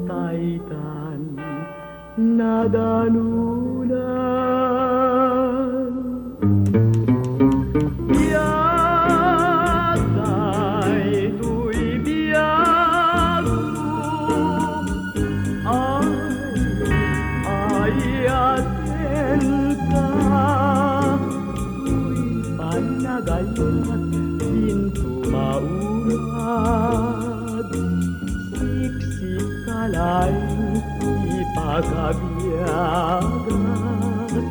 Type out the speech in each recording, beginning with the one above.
taitan na danunan. Biyak ay ito'y biyak mo, ay atenta. Uy, panagayat, pinto maunad, siksik kalay, ipagkabiyagat.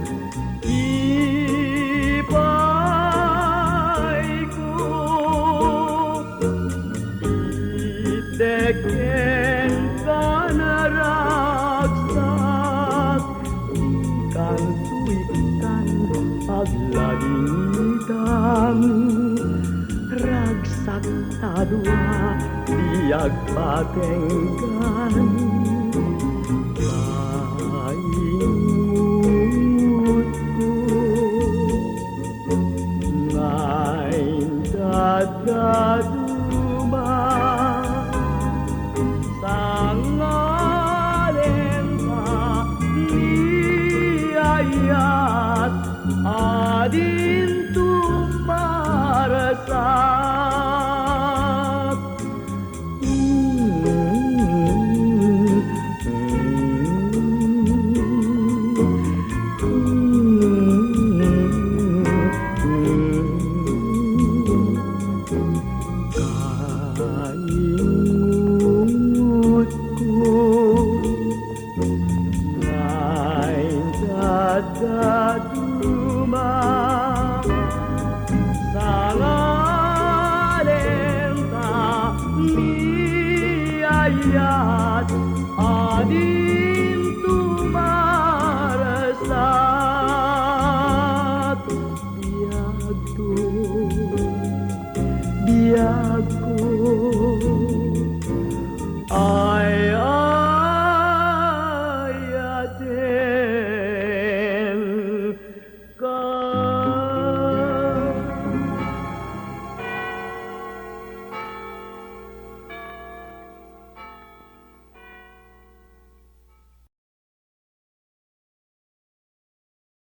Ipay ko, iteken ka na ragsak, ikan tuikan paglalitan. Ragsak tadwa, biyag patenggan. Paingut ko, ngayon dadaduma, sa ngalen ka niyayat, adin tumarasat. Kaingut ko, ngayon dadaduma, sa ngalen ka niyayat, adin tumarasat. Biyag ko,